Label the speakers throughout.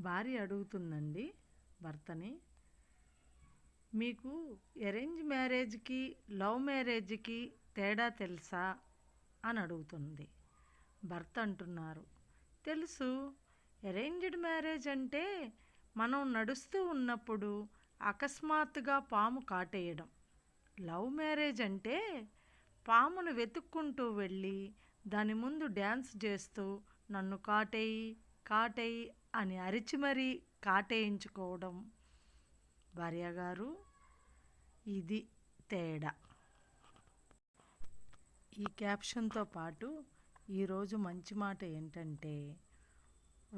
Speaker 1: భార్య అడుగుతుందండి భర్తని, మీకు అరేంజ్ మ్యారేజ్కి లవ్ మ్యారేజ్కి తేడా తెలుసా అని అడుగుతుంది. భర్త అంటున్నారు, తెలుసు. అరేంజ్డ్ మ్యారేజ్ అంటే మనం నడుస్తూ ఉన్నప్పుడు అకస్మాత్తుగా పాము కాటేయడం. లవ్ మ్యారేజ్ అంటే పామును వెతుక్కుంటూ వెళ్ళి దాని ముందు డ్యాన్స్ చేస్తూ నన్ను కాటేయి కాటేయి అని అరిచి మరీ కాటేయించుకోవడం. భార్యగారు, ఇది తేడా. ఈ క్యాప్షన్తో పాటు ఈరోజు మంచి మాట ఏంటంటే,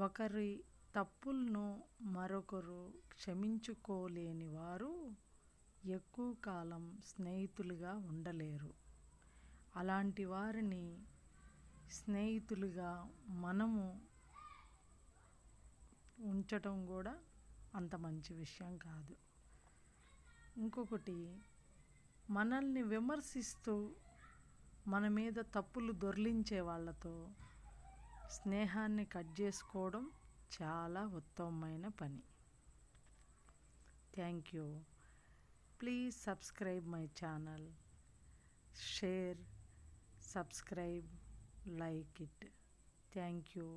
Speaker 1: ఒకరి తప్పులను మరొకరు క్షమించుకోలేని వారు ఎక్కువ కాలం స్నేహితులుగా ఉండలేరు. అలాంటి వారిని స్నేహితులుగా మనము ఉంచటం కూడా అంత మంచి విషయం కాదు. ఇంకొకటి, మనల్ని విమర్శిస్తూ మన మీద తప్పులు దొర్లించే వాళ్ళతో స్నేహాన్ని కట్ చేసుకోవడం చాలా ఉత్తమమైన పని. Thank you. Please subscribe my channel. Share, subscribe, like it. Thank you.